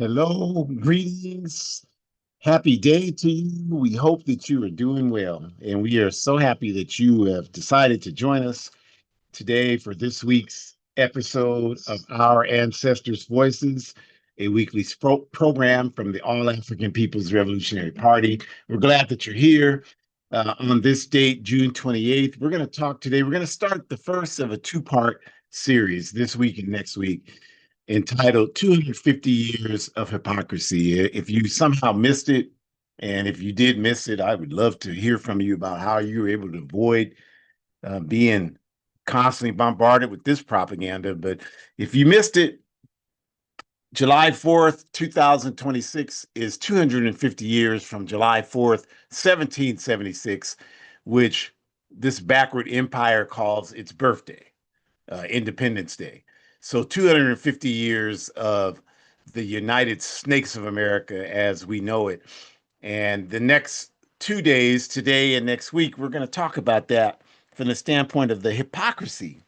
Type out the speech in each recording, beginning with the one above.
Hello, greetings. Happy day to you. We hope that you are doing well. And we are so happy that you have decided to join us today for this week's episode of Our Ancestors' Voices, a weekly program from the All African People's Revolutionary Party. We're glad that you're here on this date, June 28th. We're going to talk today. We're going to start the first of a two-part series this week and next week entitled 250 Years of Hypocrisy. If you somehow missed it, and if you did miss it, I would love to hear from you about how you were able to avoid being constantly bombarded with this propaganda. But if you missed it, July 4th, 2026 is 250 years from July 4th, 1776, which this backward empire calls its birthday, Independence Day. So 250 years of the United Snakes of America as we know it. And the next 2 days, today and next week, we're going to talk about that from the standpoint of the hypocrisy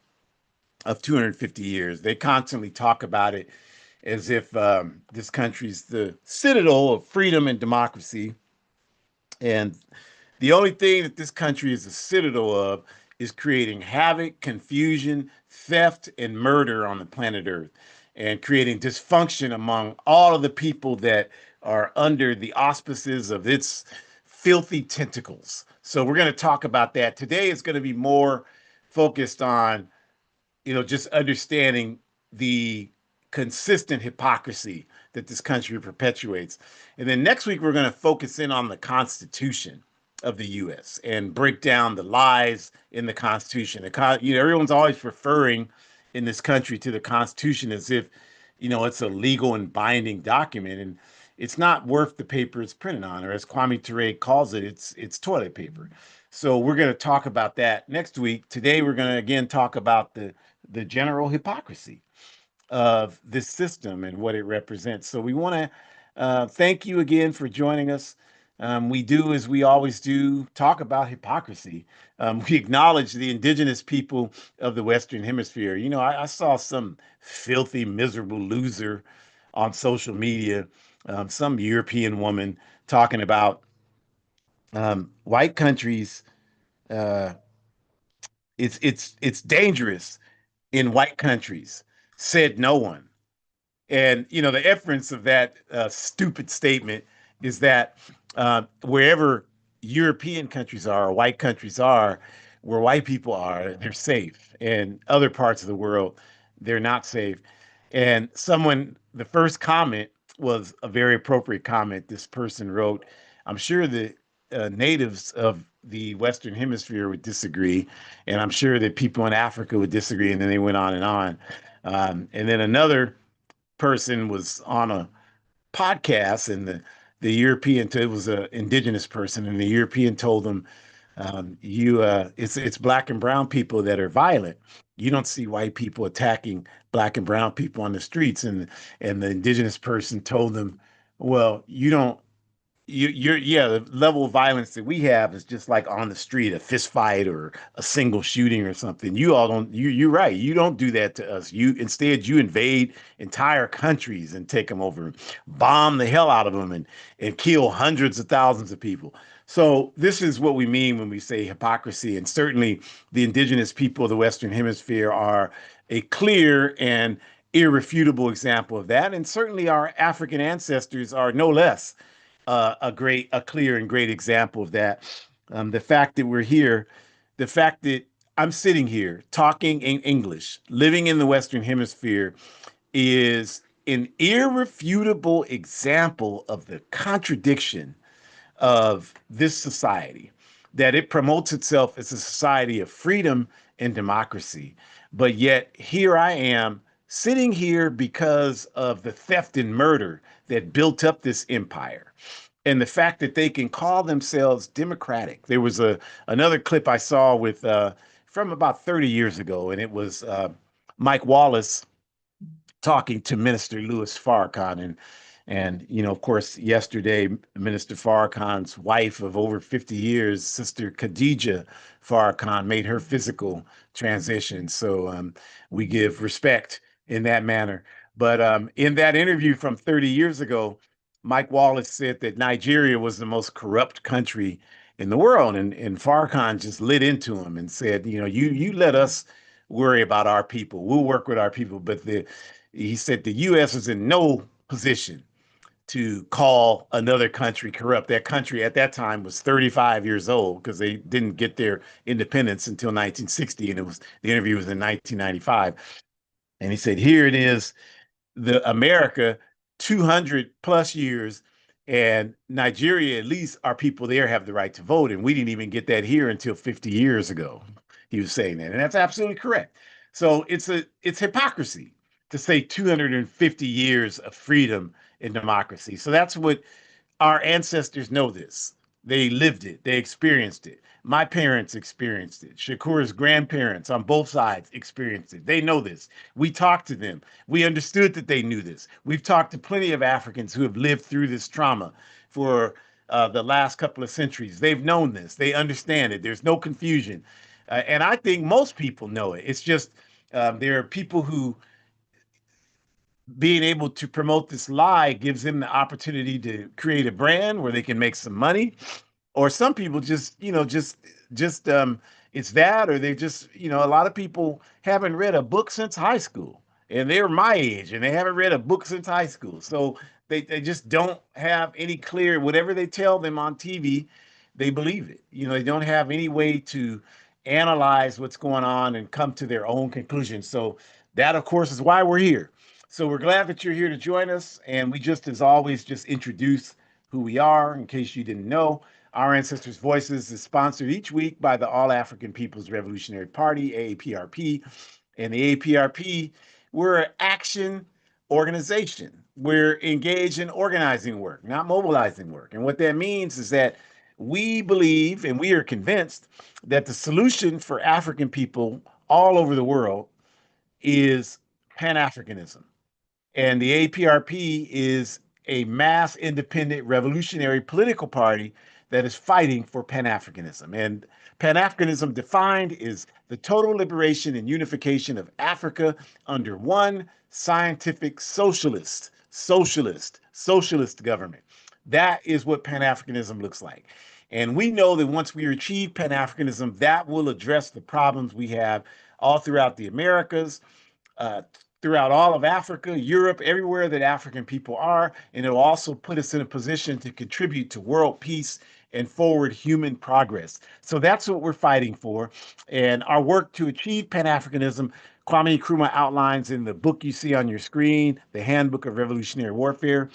of 250 years. They constantly talk about it as if this country's the citadel of freedom and democracy. And the only thing that this country is a citadel of is creating havoc, confusion, theft, and murder on the planet Earth, and creating dysfunction among all of the people that are under the auspices of its filthy tentacles. So we're going to talk about that. Today is going to be more focused on, just understanding the consistent hypocrisy that this country perpetuates. And then next week, we're going to focus in on the Constitution of the U.S. and break down the lies in the Constitution. Everyone's always referring in this country to the Constitution as if, it's a legal and binding document. And it's not worth the paper it's printed on, or as Kwame Ture calls it, it's toilet paper. So we're going to talk about that next week. Today, we're going to again talk about the general hypocrisy of this system and what it represents. So we want to thank you again for joining us. We do, as we always do, talk about hypocrisy. We acknowledge the indigenous people of the Western Hemisphere. I saw some filthy, miserable loser on social media, some European woman talking about white countries. Uh, it's dangerous in white countries, said no one. And the inference of that stupid statement is that wherever European countries are, or white countries are, where white people are, they're safe. And other parts of the world, they're not safe. And the first comment was a very appropriate comment. This person wrote, I'm sure the natives of the Western Hemisphere would disagree, and I'm sure that people in Africa would disagree. And then they went on and on. And then another person was on a podcast, and the European, it was an indigenous person, and the European told them, it's black and brown people that are violent. You don't see white people attacking black and brown people on the streets. And the indigenous person told them, well, you don't yeah, the level of violence that we have is just like on the street, a fist fight or a single shooting or something. You all don't, you're right. You don't do that to us. Instead, you invade entire countries and take them over, bomb the hell out of them, and kill hundreds of thousands of people. So this is what we mean when we say hypocrisy. And certainly the indigenous people of the Western Hemisphere are a clear and irrefutable example of that. And certainly our African ancestors are no less a clear and great example of that. The fact that we're here, the fact that I'm sitting here talking in English, living in the Western Hemisphere, is an irrefutable example of the contradiction of this society, that it promotes itself as a society of freedom and democracy. But yet, here I am sitting here because of the theft and murder that built up this empire. And the fact that they can call themselves democratic. There was another clip I saw with from about 30 years ago, and it was Mike Wallace talking to Minister Louis Farrakhan. And of course, yesterday, Minister Farrakhan's wife of over 50 years, Sister Khadija Farrakhan, made her physical transition. So we give respect in that manner. But in that interview from 30 years ago, Mike Wallace said that Nigeria was the most corrupt country in the world, and Farrakhan just lit into him and said, you know, you let us worry about our people. We'll work with our people. But he said the U.S. is in no position to call another country corrupt. That country at that time was 35 years old because they didn't get their independence until 1960, and the interview was in 1995. And he said, here it is, the America 200 plus years, and Nigeria, at least our people there have the right to vote, and we didn't even get that here until 50 years ago. He was saying that, and that's absolutely correct. So it's hypocrisy to say 250 years of freedom and democracy. So that's what our ancestors know this. They lived it, they experienced it. My parents experienced it. Shakur's grandparents on both sides experienced it. They know this. We talked to them. We understood that they knew this. We've talked to plenty of Africans who have lived through this trauma for the last couple of centuries. They've known this. They understand it. There's no confusion. And I think most people know it. It's just there are people who being able to promote this lie gives them the opportunity to create a brand where they can make some money, or some people just just it's that, or they just a lot of people haven't read a book since high school, and they're my age and they haven't read a book since high school, so they just don't have any clear, whatever they tell them on TV, they believe it. They don't have any way to analyze what's going on and come to their own conclusion. So that, of course, is why we're here. So we're glad that you're here to join us, and we just, as always, just introduce who we are in case you didn't know. Our Ancestors' Voices is sponsored each week by the All African People's Revolutionary Party, AAPRP. And the AAPRP, we're an action organization. We're engaged in organizing work, not mobilizing work. And what that means is that we believe and we are convinced that the solution for African people all over the world is Pan Africanism. And the APRP is a mass independent revolutionary political party that is fighting for Pan Africanism. And Pan Africanism defined is the total liberation and unification of Africa under one scientific socialist government. That is what Pan Africanism looks like. And we know that once we achieve Pan Africanism, that will address the problems we have all throughout the Americas, uh, throughout all of Africa, Europe, everywhere that African people are. And it'll also put us in a position to contribute to world peace and forward human progress. So that's what we're fighting for. And our work to achieve Pan Africanism, Kwame Nkrumah outlines in the book you see on your screen, The Handbook of Revolutionary Warfare.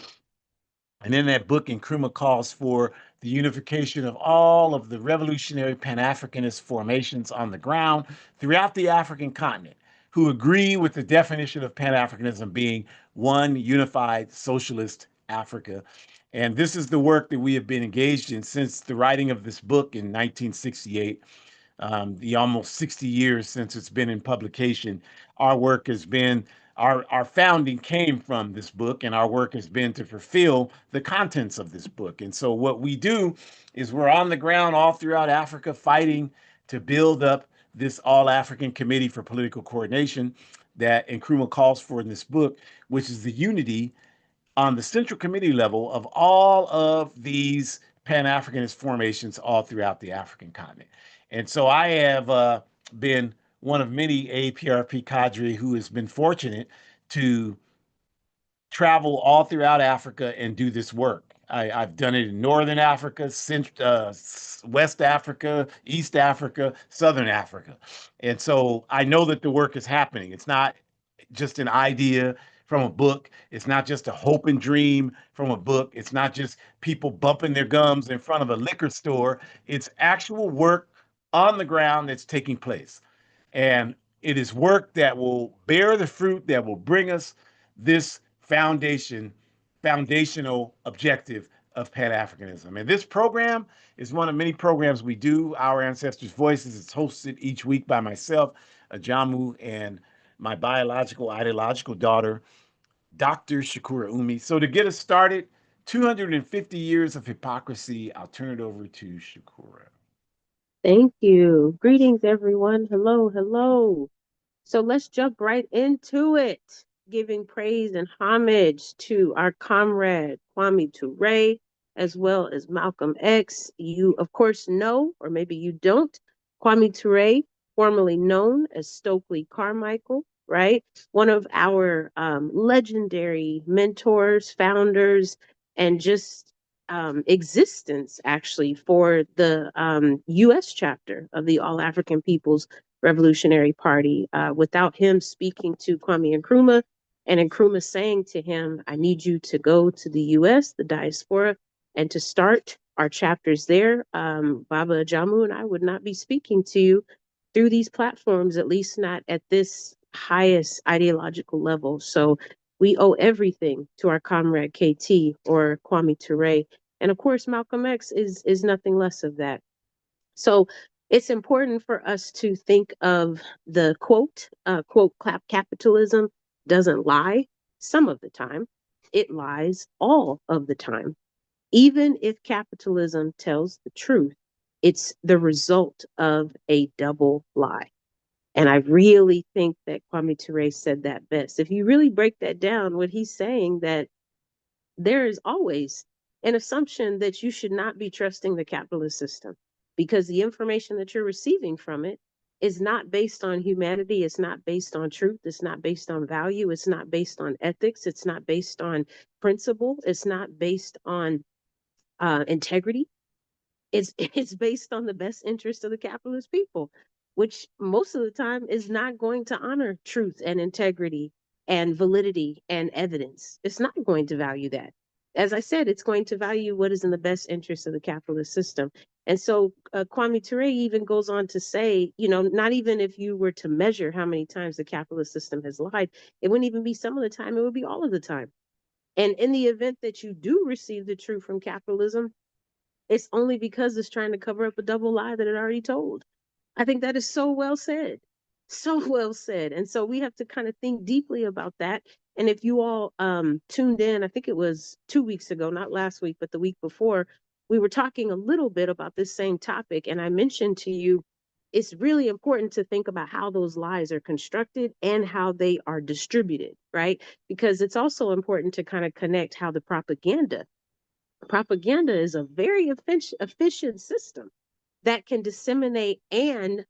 And in that book, Nkrumah calls for the unification of all of the revolutionary Pan Africanist formations on the ground throughout the African continent who agree with the definition of Pan Africanism being one unified socialist Africa. And this is the work that we have been engaged in since the writing of this book in 1968, the almost 60 years since it's been in publication. Our work has been, our founding came from this book, and our work has been to fulfill the contents of this book. And so what we do is we're on the ground all throughout Africa fighting to build up this All African Committee for Political Coordination that Nkrumah calls for in this book, which is the unity on the central committee level of all of these Pan-Africanist formations all throughout the African continent. And so I have been one of many APRP cadre who has been fortunate to travel all throughout Africa and do this work. I've done it in Northern Africa, West Africa, East Africa, Southern Africa. And so I know that the work is happening. It's not just an idea from a book. It's not just a hope and dream from a book. It's not just people bumping their gums in front of a liquor store. It's actual work on the ground that's taking place. And it is work that will bear the fruit that will bring us this foundational objective of Pan-Africanism. And this program is one of many programs we do. Our Ancestors' Voices is hosted each week by myself, Ajamu, and my biological, ideological daughter, Dr. Shakura Umi. So to get us started, 250 years of hypocrisy. I'll turn it over to Shakura. Thank you. Greetings, everyone. Hello, hello. So let's jump right into it. giving praise and homage to our comrade Kwame Ture, as well as Malcolm X. You, of course, know, or maybe you don't, Kwame Ture, formerly known as Stokely Carmichael, right? One of our legendary mentors, founders, and just existence actually for the U.S. chapter of the All African People's Revolutionary Party. Without him speaking to Kwame Nkrumah and Nkrumah saying to him, I need you to go to the U.S., the diaspora, and to start our chapters there, Baba Ajamu and I would not be speaking to you through these platforms, at least not at this highest ideological level. So we owe everything to our comrade KT or Kwame Ture. And of course, Malcolm X is nothing less of that. So it's important for us to think of the quote, clap capitalism doesn't lie some of the time. It lies all of the time. Even if capitalism tells the truth, it's the result of a double lie. And I really think that Kwame Ture said that best. If you really break that down, what he's saying that there is always an assumption that you should not be trusting the capitalist system because the information that you're receiving from it is not based on humanity, it's not based on truth, it's not based on value, it's not based on ethics, it's not based on principle, it's not based on integrity. It's based on the best interest of the capitalist people, which most of the time is not going to honor truth and integrity and validity and evidence. It's not going to value that. As I said, it's going to value what is in the best interest of the capitalist system. And so Kwame Ture even goes on to say, not even if you were to measure how many times the capitalist system has lied, it wouldn't even be some of the time, it would be all of the time. And in the event that you do receive the truth from capitalism, it's only because it's trying to cover up a double lie that it already told. I think that is so well said. So well said. And so we have to kind of think deeply about that. And if you all tuned in, I think it was 2 weeks ago, not last week, but the week before, we were talking a little bit about this same topic. And I mentioned to you, it's really important to think about how those lies are constructed and how they are distributed, right? Because it's also important to kind of connect how the propaganda is a very efficient system that can disseminate and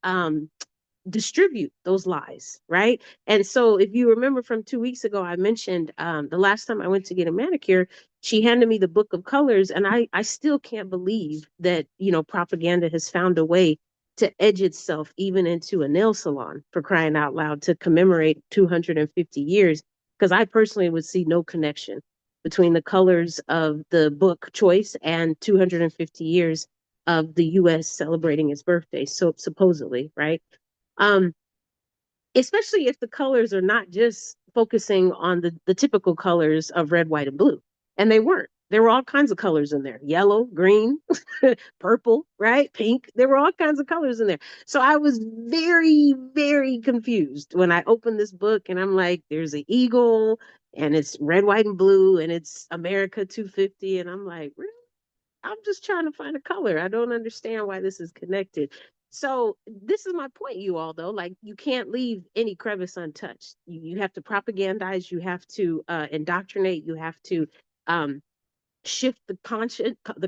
distribute those lies, right? And so, if you remember from 2 weeks ago, I mentioned the last time I went to get a manicure, she handed me the book of colors, and I still can't believe that propaganda has found a way to edge itself even into a nail salon, for crying out loud, to commemorate 250 years. Because I personally would see no connection between the colors of the book choice and 250 years of the U.S. celebrating its birthday, so supposedly, right? Um, Especially if the colors are not just focusing on the typical colors of red, white, and blue. And they weren't. There were all kinds of colors in there: yellow, green, purple, right? Pink. There were all kinds of colors in there. So I was very, very confused when I opened this book and I'm like, there's an eagle and it's red, white, and blue and it's America 250. And I'm like, really? I'm just trying to find a color. I don't understand why this is connected. So this is my point, you all, though. Like, you can't leave any crevice untouched. You have to propagandize. You have to indoctrinate. You have to um, shift the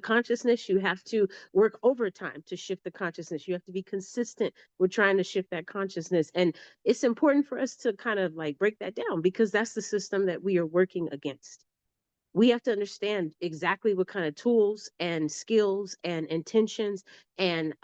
consciousness. You have to work overtime to shift the consciousness. You have to be consistent with trying to shift that consciousness. And it's important for us to kind of like break that down because that's the system that we are working against. We have to understand exactly what kind of tools and skills and intentions and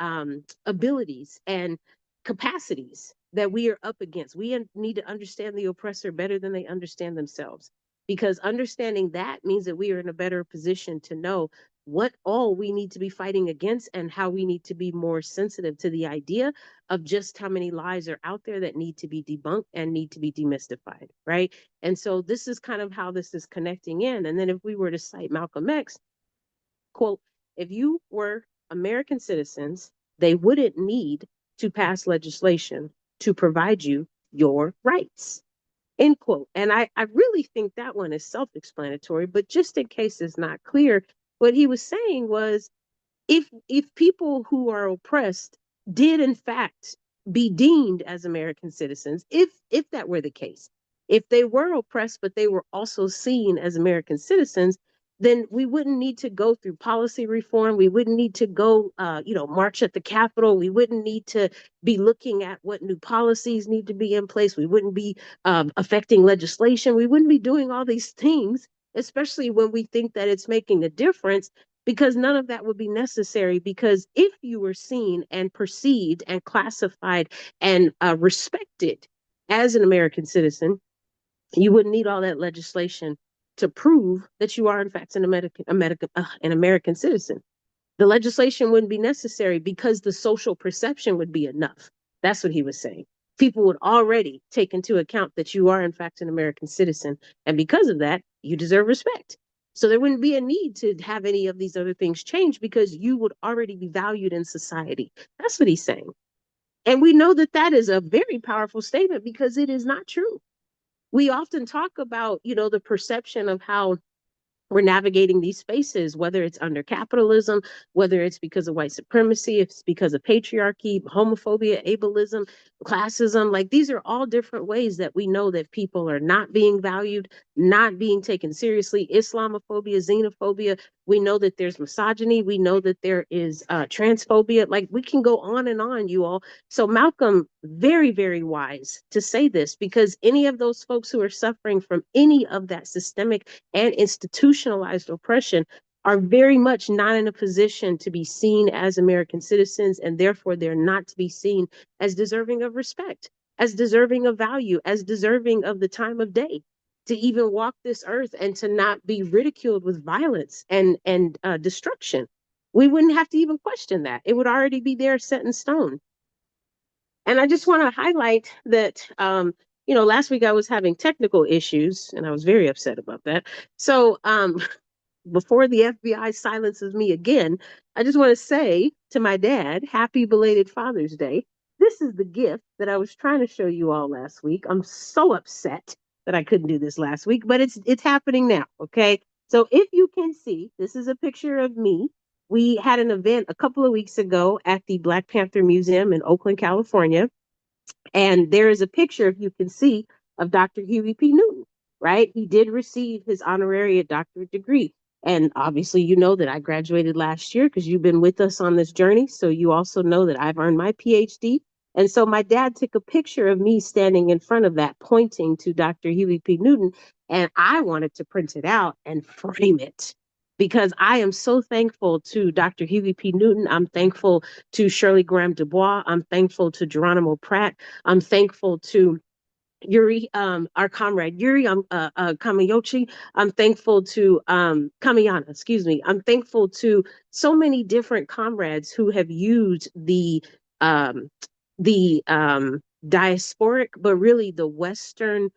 abilities and capacities that we are up against. We need to understand the oppressor better than they understand themselves, because understanding that means that we are in a better position to know what all we need to be fighting against and how we need to be more sensitive to the idea of just how many lies are out there that need to be debunked and need to be demystified, right? And so this is kind of how this is connecting in. And then if we were to cite Malcolm X, quote, if you were American citizens, they wouldn't need to pass legislation to provide you your rights, end quote. And I really think that one is self-explanatory, but just in case it's not clear, what he was saying was if people who are oppressed did in fact be deemed as American citizens, if that were the case, If they were oppressed, but they were also seen as American citizens, then we wouldn't need to go through policy reform. We wouldn't need to go, march at the Capitol. We wouldn't need to be looking at what new policies need to be in place. We wouldn't be affecting legislation. We wouldn't be doing all these things, especially when we think that it's making a difference, because none of that would be necessary. Because if you were seen and perceived and classified and respected as an American citizen, you wouldn't need all that legislation to prove that you are, in fact, an American citizen. The legislation wouldn't be necessary because the social perception would be enough. That's what he was saying. People would already take into account that you are, in fact, an American citizen. And because of that, you deserve respect. So there wouldn't be a need to have any of these other things change because you would already be valued in society. That's what he's saying. And we know that that is a very powerful statement because it is not true. We often talk about, the perception of how we're navigating these spaces, whether it's under capitalism, whether it's because of white supremacy, if it's because of patriarchy, homophobia, ableism, classism. Like, these are all different ways that we know that people are not being valued, not being taken seriously. Islamophobia, xenophobia. We know that there's misogyny. We know that there is transphobia. Like, we can go on, you all. So Malcolm, very, very wise to say this, because any of those folks who are suffering from any of that systemic and institutionalized oppression are very much not in a position to be seen as American citizens, and therefore they're not to be seen as deserving of respect, as deserving of value, as deserving of the time of day to even walk this earth and to not be ridiculed with violence and destruction. We wouldn't have to even question that. It would already be there set in stone. And I just want to highlight that, last week I was having technical issues and I was very upset about that. So, before the FBI silences me again, I just want to say to my dad, happy belated Father's Day. This is the gift that I was trying to show you all last week. I'm so upset that I couldn't do this last week, but it's happening now, okay? So if you can see, this is a picture of me. We had an event a couple of weeks ago at the Black Panther Museum in Oakland, California. And there is a picture, if you can see, of Dr. Huey P. Newton, right? He did receive his honorary doctorate degree. And obviously, you know that I graduated last year because you've been with us on this journey. So you also know that I've earned my PhD. And so my dad took a picture of me standing in front of that, pointing to Dr. Huey P. Newton. And I wanted to print it out and frame it because I am so thankful to Dr. Huey P. Newton. I'm thankful to Shirley Graham Du Bois. I'm thankful to Geronimo Pratt. I'm thankful to Yuri, our comrade Yuri Kamiyochi. I'm thankful to Kamiyana, excuse me. I'm thankful to so many different comrades who have used um, the diasporic, but really the Western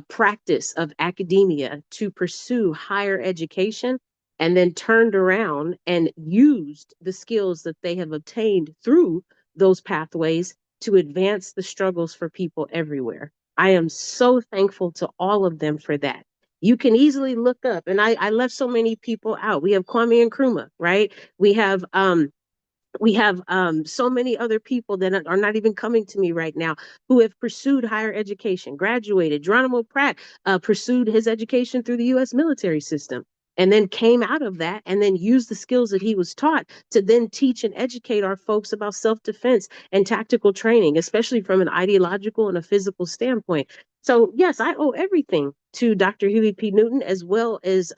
practice of academia to pursue higher education, and then turned around and used the skills that they have obtained through those pathways to advance the struggles for people everywhere. I am so thankful to all of them for that. You can easily look up, and I left so many people out. We have Kwame Nkrumah, right? We have so many other people that are not even coming to me right now who have pursued higher education, graduated. Geronimo Pratt pursued his education through the U.S. military system and then came out of that and then used the skills that he was taught to then teach and educate our folks about self-defense and tactical training, especially from an ideological and a physical standpoint. So yes, I owe everything to Dr. Huey P. Newton, as well as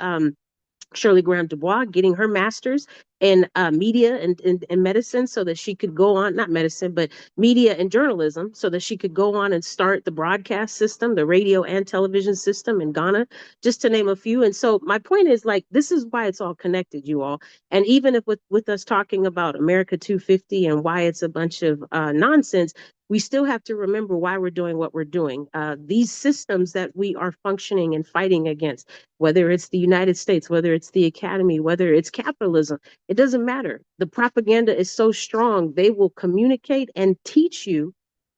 Shirley Graham Du Bois getting her master's in media and medicine so that she could go on, not medicine, but media and journalism, so that she could go on and start the broadcast system, the radio and television system in Ghana, just to name a few. And so my point is, like, this is why it's all connected, you all. And even if with us talking about America 250 and why it's a bunch of nonsense, we still have to remember why we're doing what we're doing. These systems that we are functioning and fighting against, whether it's the United States, whether it's the academy, whether it's capitalism, it doesn't matter. The propaganda is so strong, they will communicate and teach you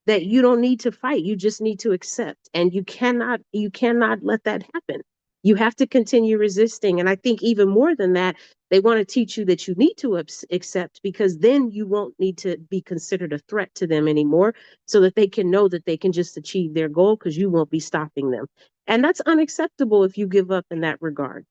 that you don't need to fight. You just need to accept. And you cannot let that happen. You have to continue resisting. And I think even more than that, they want to teach you that you need to accept, because then you won't need to be considered a threat to them anymore, so that they can know that they can just achieve their goal because you won't be stopping them. And that's unacceptable if you give up in that regard.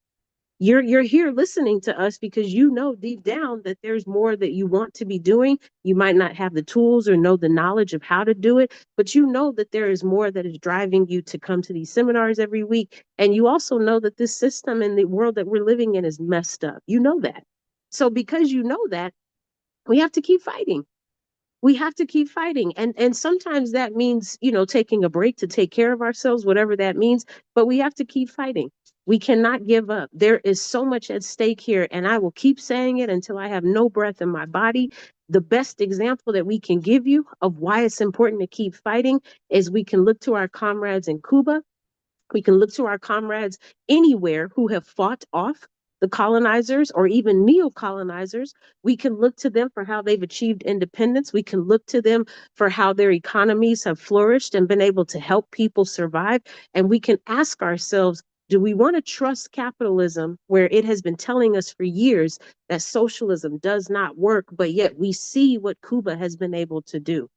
You're here listening to us because you know deep down that there's more that you want to be doing. You might not have the tools or know the knowledge of how to do it, but you know that there is more that is driving you to come to these seminars every week. And you also know that this system and the world that we're living in is messed up. You know that. So because you know that, we have to keep fighting. We have to keep fighting. And sometimes that means, taking a break to take care of ourselves, whatever that means, but we have to keep fighting. We cannot give up. There is so much at stake here, and I will keep saying it until I have no breath in my body. The best example that we can give you of why it's important to keep fighting is we can look to our comrades in Cuba. We can look to our comrades anywhere who have fought off the colonizers or even neo colonizers. We can look to them for how they've achieved independence. We can look to them for how their economies have flourished and been able to help people survive. And we can ask ourselves, do we want to trust capitalism where it has been telling us for years that socialism does not work, but yet we see what Cuba has been able to do?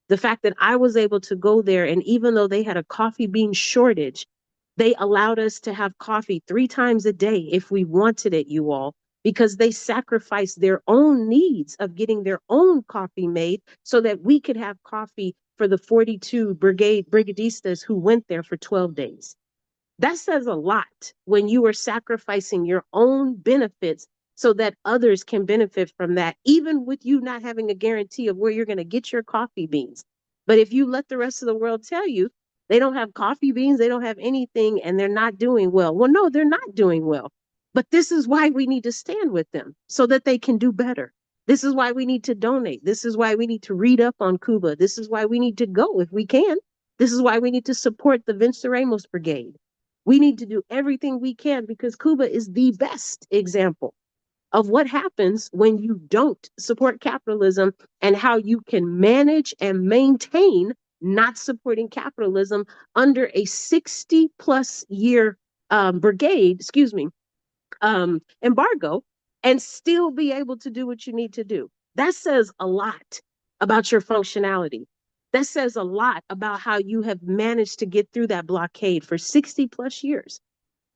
The fact that I was able to go there, and even though they had a coffee bean shortage, they allowed us to have coffee 3 times a day if we wanted it, you all, because they sacrificed their own needs of getting their own coffee made so that we could have coffee for the 42 brigadistas who went there for 12 days. That says a lot when you are sacrificing your own benefits so that others can benefit from that, even with you not having a guarantee of where you're going to get your coffee beans. But if you let the rest of the world tell you they don't have coffee beans, they don't have anything, and they're not doing well, well, no, they're not doing well. But this is why we need to stand with them so that they can do better. This is why we need to donate. This is why we need to read up on Cuba. This is why we need to go if we can. This is why we need to support the Venceremos Brigade. We need to do everything we can because Cuba is the best example of what happens when you don't support capitalism and how you can manage and maintain not supporting capitalism under a 60 plus year embargo, and still be able to do what you need to do. That says a lot about your functionality. That says a lot about how you have managed to get through that blockade for 60 plus years.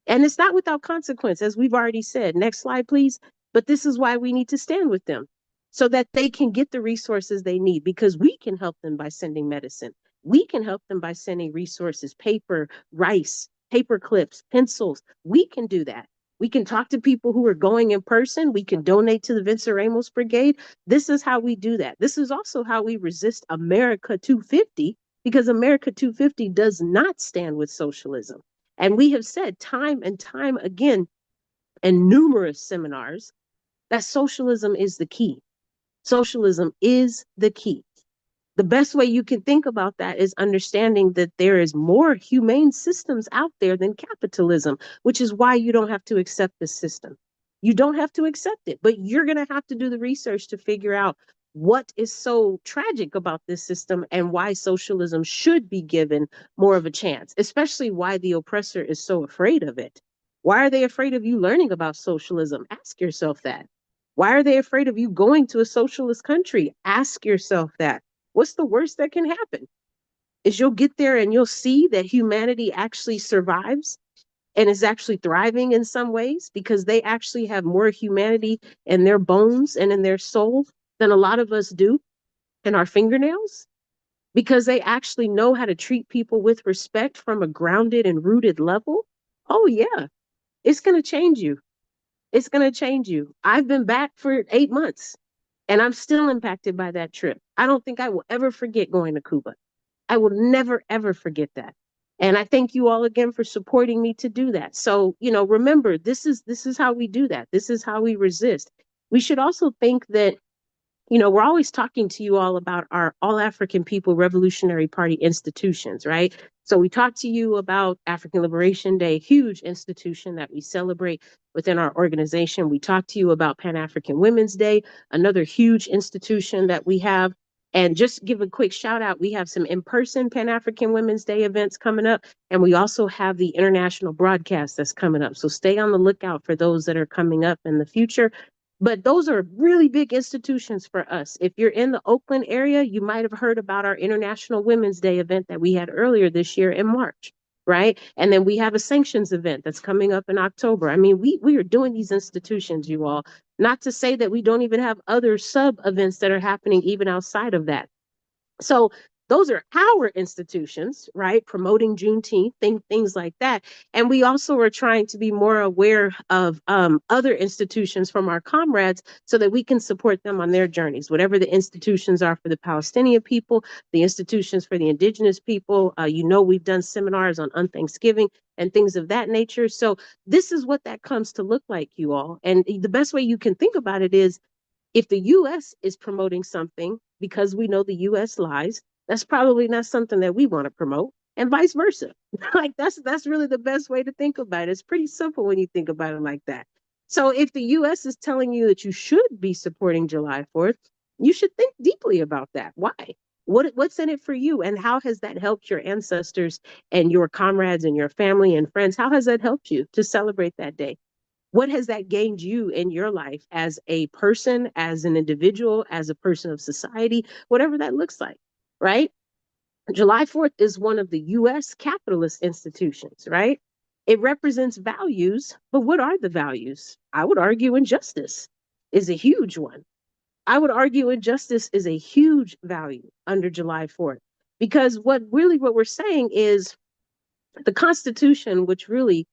And it's not without consequence, as we've already said. Next slide, please. But this is why we need to stand with them so that they can get the resources they need, because we can help them by sending medicine. We can help them by sending resources, paper, rice, paper clips, pencils. We can do that. We can talk to people who are going in person. We can donate to the Venceremos Brigade. This is how we do that. This is also how we resist America 250, because America 250 does not stand with socialism. And we have said time and time again in numerous seminars that socialism is the key. Socialism is the key. The best way you can think about that is understanding that there is more humane systems out there than capitalism, which is why you don't have to accept the system. You don't have to accept it, but you're going to have to do the research to figure out what is so tragic about this system and why socialism should be given more of a chance, especially why the oppressor is so afraid of it. Why are they afraid of you learning about socialism? Ask yourself that. Why are they afraid of you going to a socialist country? Ask yourself that. What's the worst that can happen? Is you'll get there and you'll see that humanity actually survives and is actually thriving in some ways because they actually have more humanity in their bones and in their soul than a lot of us do in our fingernails, because they actually know how to treat people with respect from a grounded and rooted level. Oh, yeah, it's going to change you. It's going to change you. I've been back for 8 months and I'm still impacted by that trip. I don't think I will ever forget going to Cuba. I will never, ever forget that. And I thank you all again for supporting me to do that. So, remember, this is how we do that. This is how we resist. We should also think that, we're always talking to you all about our All African People Revolutionary Party institutions, right? So we talked to you about African Liberation Day, huge institution that we celebrate within our organization. We talked to you about Pan African Women's Day, another huge institution that we have. And just give a quick shout out, we have some in-person Pan-African Women's Day events coming up, and we also have the international broadcast that's coming up. So stay on the lookout for those that are coming up in the future. But those are really big institutions for us. If you're in the Oakland area, you might have heard about our International Women's Day event that we had earlier this year in March, right? And then we have a sanctions event that's coming up in October. I mean, we are doing these institutions, you all. Not to say that we don't even have other sub events that are happening even outside of that. So those are our institutions, right? Promoting Juneteenth, things like that. And we also are trying to be more aware of other institutions from our comrades so that we can support them on their journeys, whatever the institutions are for the Palestinian people, the institutions for the indigenous people. We've done seminars on Thanksgiving and things of that nature. So this is what that comes to look like, you all. And the best way you can think about it is if the US is promoting something because we know the US lies, that's probably not something that we want to promote, and vice versa. Like that's really the best way to think about it. It's pretty simple when you think about it like that. So if the US is telling you that you should be supporting July 4th, you should think deeply about that. Why? What's in it for you, and how has that helped your ancestors and your comrades and your family and friends? How has that helped you to celebrate that day? What has that gained you in your life as a person, as an individual, as a person of society, whatever that looks like, right? July 4th is one of the US capitalist institutions, right? It represents values, but what are the values? I would argue injustice is a huge one. I would argue injustice is a huge value under July 4th because what we're saying is the Constitution, which really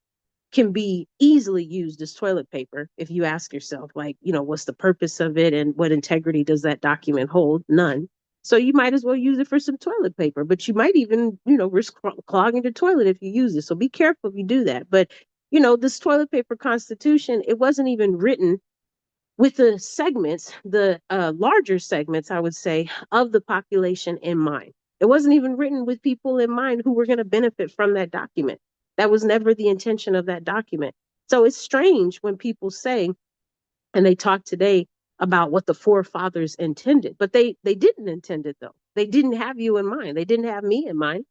can be easily used as toilet paper if you ask yourself, like, what's the purpose of it and what integrity does that document hold? None. So you might as well use it for some toilet paper, but you might even, risk clogging the toilet if you use it. So be careful if you do that. But, this toilet paper constitution, it wasn't even written with the segments, the larger segments, I would say, of the population in mind. It wasn't even written with people in mind who were going to benefit from that document. That was never the intention of that document. So it's strange when people say, and they talk today about what the forefathers intended, but they didn't intend it though. They didn't have you in mind. They didn't have me in mind.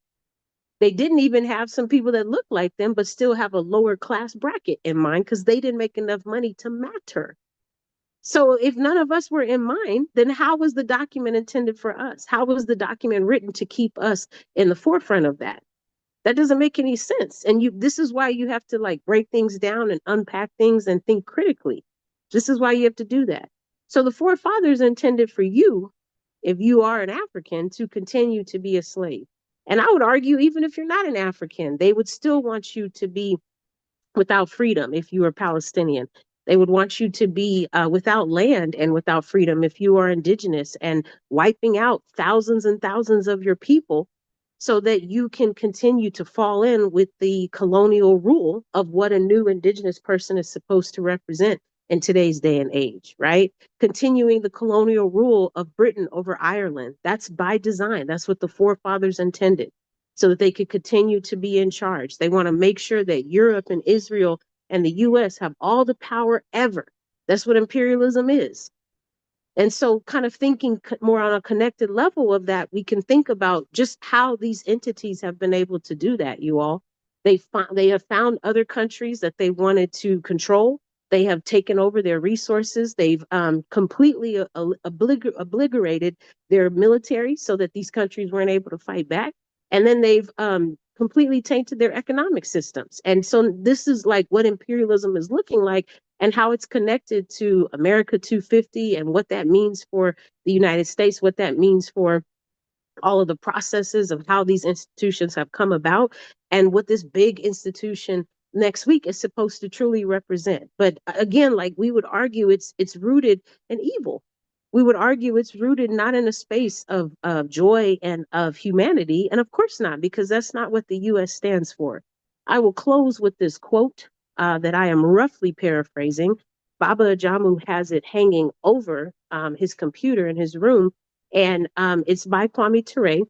They didn't even have some people that look like them, but still have a lower class bracket in mind because they didn't make enough money to matter. So if none of us were in mind, then how was the document intended for us? How was the document written to keep us in the forefront of that? That doesn't make any sense. And this is why you have to like break things down and unpack things and think critically. This is why you have to do that. So the forefathers intended for you, if you are an African, to continue to be a slave. And I would argue, even if you're not an African, they would still want you to be without freedom if you are Palestinian. They would want you to be without land and without freedom if you are indigenous, and wiping out thousands and thousands of your people so that you can continue to fall in with the colonial rule of what a new indigenous person is supposed to represent in today's day and age, right? Continuing the colonial rule of Britain over Ireland. That's by design. That's what the forefathers intended so that they could continue to be in charge. They want to make sure that Europe and Israel and the US have all the power ever. That's what imperialism is. And so, kind of thinking more on a connected level of that, we can think about just how these entities have been able to do that, you all. They have found other countries that they wanted to control. They have taken over their resources. They've completely obliterated their military so that these countries weren't able to fight back. And then they've completely tainted their economic systems. And so this is like what imperialism is looking like and how it's connected to America 250 and what that means for the United States, what that means for all of the processes of how these institutions have come about, and what this big institution next week is supposed to truly represent. But again, like we would argue, it's rooted in evil. We would argue it's rooted not in a space of joy and of humanity, and of course not, because that's not what the U.S. stands for. I will close with this quote that I am roughly paraphrasing. Baba Ajamu has it hanging over his computer in his room, and it's by Kwame Ture.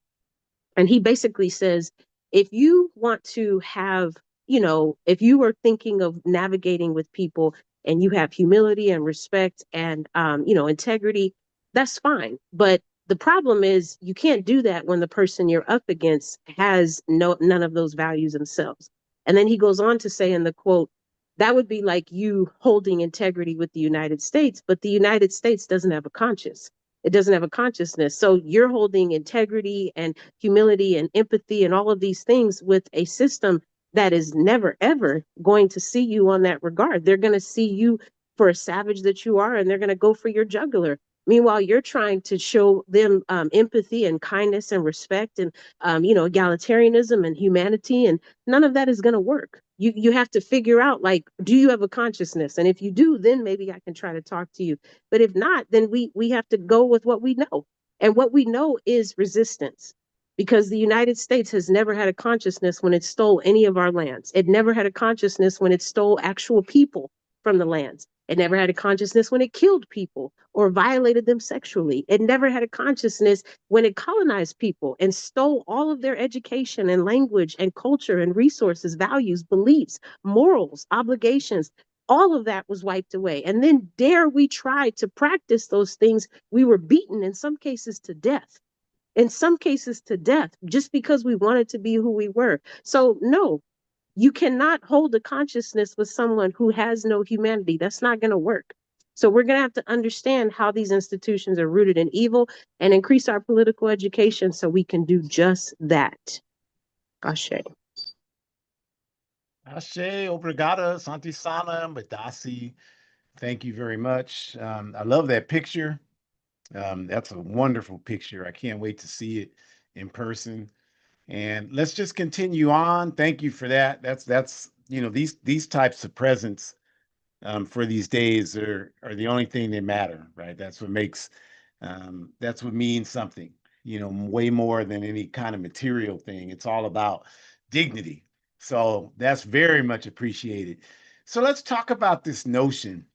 And he basically says, if you want to have, if you are thinking of navigating with people and you have humility and respect and, integrity, that's fine. But The problem is you can't do that when the person you're up against has none of those values themselves. And then he goes on to say in the quote, that would be like you holding integrity with the United States, but the United States doesn't have a conscience. It doesn't have a consciousness. So you're holding integrity and humility and empathy and all of these things with a system that is never, ever going to see you on that regard. They're going to see you for a savage that you are, and they're going to go for your jugular. Meanwhile, you're trying to show them empathy and kindness and respect and egalitarianism and humanity, and none of that is going to work. You have to figure out, like, do you have a consciousness? And if you do, then maybe I can try to talk to you. But if not, then we have to go with what we know, and what we know is resistance. Because the United States has never had a consciousness when it stole any of our lands. It never had a consciousness when it stole actual people from the lands. It never had a consciousness when it killed people or violated them sexually. It never had a consciousness when it colonized people and stole all of their education and language and culture and resources, values, beliefs, morals, obligations. All of that was wiped away. And then dare we try to practice those things, we were beaten in some cases to death. In some cases to death, just because we wanted to be who we were. So, no, you cannot hold a consciousness with someone who has no humanity. That's not going to work. So we're going to have to understand how these institutions are rooted in evil and increase our political education so we can do just that. Ashe. Ashe, obrigada, Santi Sana, Madasi. Thank you very much. I love that picture. That's a wonderful picture. I can't wait to see it in person. And let's just continue on. Thank you for that. That's these types of presents for these days are the only thing that matter, right? That's what means something, way more than any kind of material thing. It's all about dignity. So that's very much appreciated. So let's talk about this notion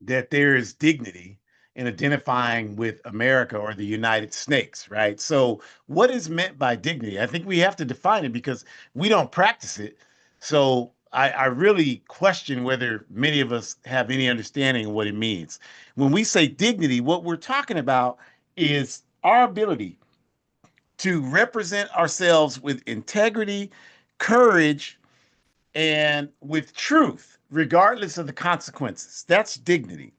that there is dignity in identifying with America or the United States, right? So, what is meant by dignity? I think we have to define it because we don't practice it. So, I really question whether many of us have any understanding of what it means. When we say dignity, what we're talking about is our ability to represent ourselves with integrity, courage, and with truth, regardless of the consequences. That's dignity.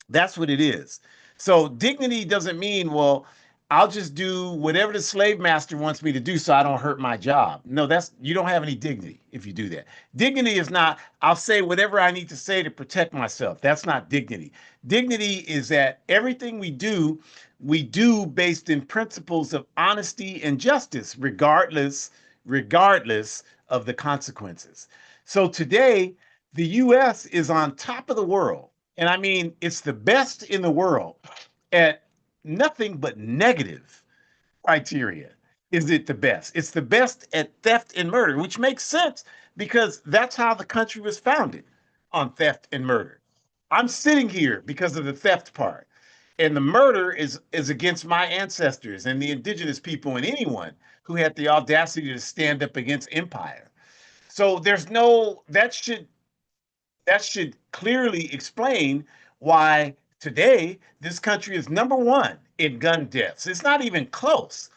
That's what it is. So dignity doesn't mean, well, I'll just do whatever the slave master wants me to do so I don't hurt my job. No, that's you don't have any dignity if you do that. Dignity is not, I'll say whatever I need to say to protect myself. That's not dignity. Dignity is that everything we do based in principles of honesty and justice, regardless of the consequences. So today, the US is on top of the world, and I mean, it's the best in the world at nothing but negative criteria. Is it the best? It's the best at theft and murder, which makes sense because that's how the country was founded, on theft and murder. I'm sitting here because of the theft part. And the murder is against my ancestors and the indigenous people and anyone who had the audacity to stand up against empire. So there's no that should clearly explain why today this country is number one in gun deaths. It's not even close.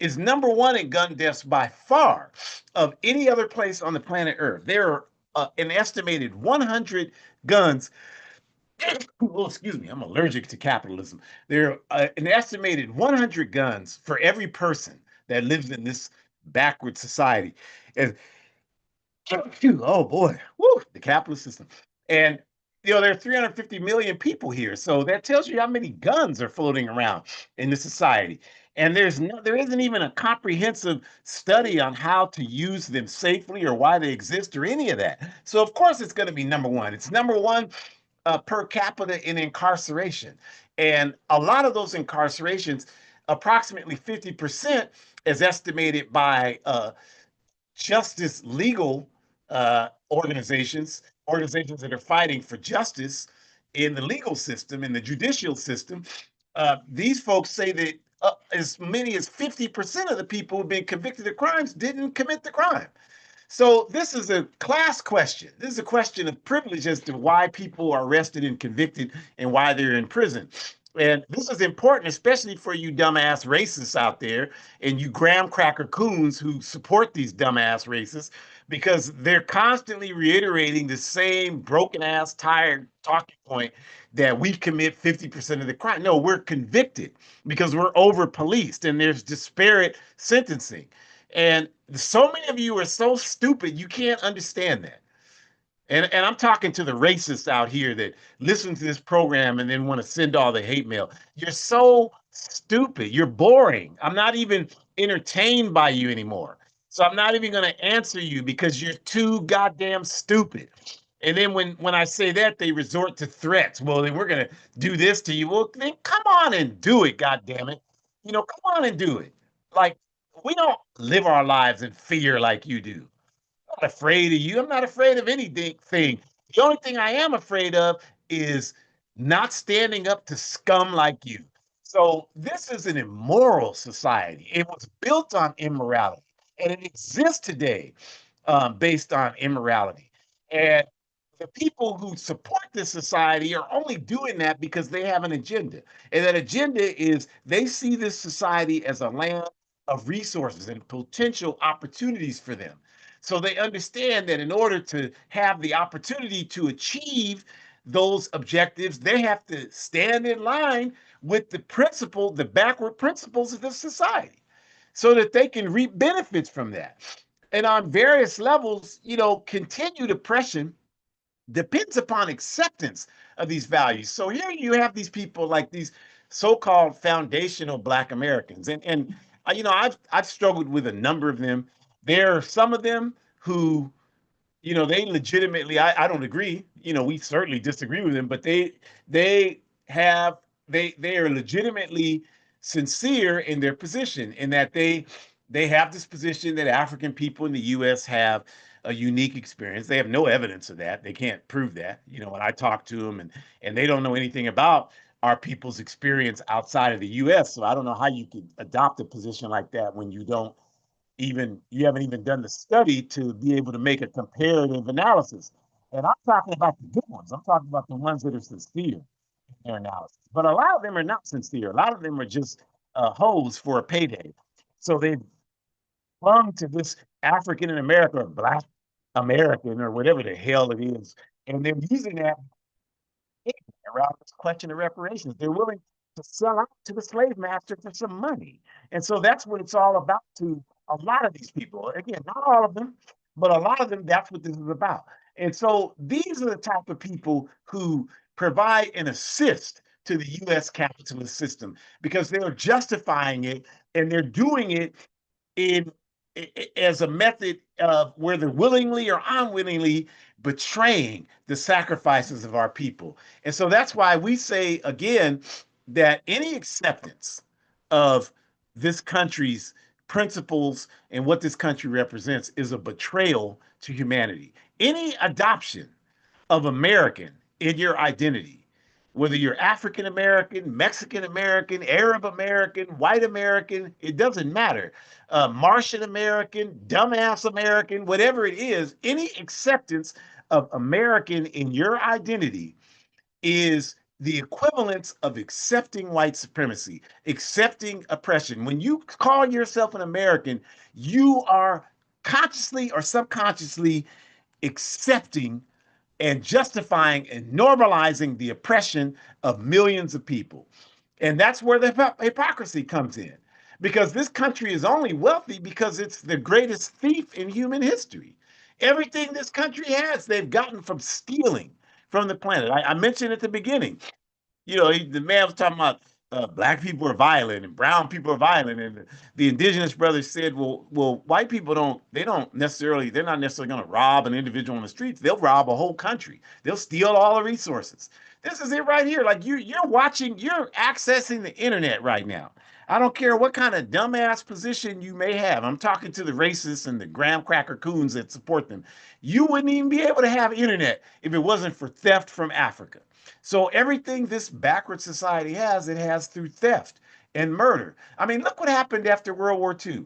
It's number one in gun deaths by far of any other place on the planet Earth. There are an estimated 100 guns. Oh, excuse me, I'm allergic to capitalism. There are an estimated 100 guns for every person that lives in this backward society. And oh boy, woo, the capitalist system. And there are 350 million people here. So that tells you how many guns are floating around in this society. And there isn't even a comprehensive study on how to use them safely or why they exist or any of that. So of course it's going to be number one. It's number one per capita in incarceration. And a lot of those incarcerations, approximately 50% is estimated by justice legal organizations that are fighting for justice in the legal system, in the judicial system. These folks say that as many as 50% of the people who've been convicted of crimes didn't commit the crime. So this is a class question. This is a question of privilege as to why people are arrested and convicted and why they're in prison. And this is important, especially for you dumbass racists out there and you graham cracker coons who support these dumbass racists, because they're constantly reiterating the same broken ass, tired talking point that we commit 50% of the crime. No, we're convicted because we're over policed and there's disparate sentencing. And so many of you are so stupid, you can't understand that. And I'm talking to the racists out here that listen to this program and then want to send all the hate mail. You're so stupid. You're boring. I'm not even entertained by you anymore. So I'm not even going to answer you because you're too goddamn stupid. And then when I say that, they resort to threats. Well, then we're going to do this to you. Well, then come on and do it, God damn it. Come on and do it. Like, we don't live our lives in fear like you do. Not afraid of you. I'm not afraid of anything. The only thing I am afraid of is not standing up to scum like you. So this is an immoral society. It was built on immorality, and it exists today based on immorality. And the people who support this society are only doing that because they have an agenda. And that agenda is they see this society as a land of resources and potential opportunities for them. So they understand that in order to have the opportunity to achieve those objectives, they have to stand in line with the backward principles of the society so that they can reap benefits from that. And on various levels, continued oppression depends upon acceptance of these values. So here you have these people like these so-called foundational Black Americans, and I've struggled with a number of them. There are some of them who they legitimately, I don't agree. We certainly disagree with them, but they have they are legitimately sincere in their position, in that they have this position that African people in the US have a unique experience. They have no evidence of that. They can't prove that. When I talk to them, and they don't know anything about our people's experience outside of the US. So I don't know how you could adopt a position like that when you haven't even done the study to be able to make a comparative analysis. And I'm talking about the good ones. I'm talking about the ones that are sincere in their analysis. But a lot of them are not sincere. A lot of them are just hoes for a payday. So they've clung to this African American or Black American or whatever the hell it is, and they're using that around this question of reparations. They're willing to sell out to the slave master for some money. And so that's what it's all about to a lot of these people. Again, not all of them, but a lot of them, that's what this is about. And so these are the type of people who provide an assist to the US capitalist system because they're justifying it, and they're doing it in as a method of where they're willingly or unwillingly betraying the sacrifices of our people. And so that's why we say again that any acceptance of this country's principles and what this country represents is a betrayal to humanity. Any adoption of American in your identity, whether you're African American, Mexican American, Arab American, white American, it doesn't matter. Martian American, dumbass American, whatever it is, any acceptance of American in your identity is the equivalence of accepting white supremacy, accepting oppression. When you call yourself an American, you are consciously or subconsciously accepting and justifying and normalizing the oppression of millions of people. And that's where the hypocrisy comes in. Because this country is only wealthy because it's the greatest thief in human history. Everything this country has, they've gotten from stealing from the planet. I mentioned at the beginning, the man was talking about black people are violent and brown people are violent, and the indigenous brothers said, well, white people they're not necessarily going to rob an individual on the streets. They'll rob a whole country. They'll steal all the resources. This is it right here. Like you're accessing the internet right now. I don't care what kind of dumbass position you may have. I'm talking to the racists and the graham cracker coons that support them. You wouldn't even be able to have internet if it wasn't for theft from Africa. So everything this backward society has, it has through theft and murder. I mean, look what happened after World War II,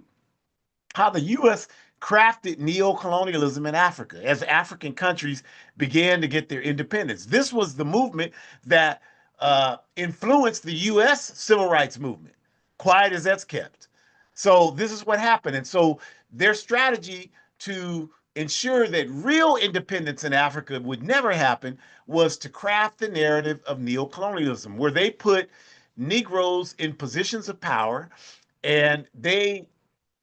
how the U.S. crafted neo-colonialism in Africa as African countries began to get their independence. This was the movement that influenced the U.S. civil rights movement, quiet as that's kept. So this is what happened. And so their strategy to ensure that real independence in Africa would never happen was to craft the narrative of neocolonialism, where they put Negroes in positions of power and they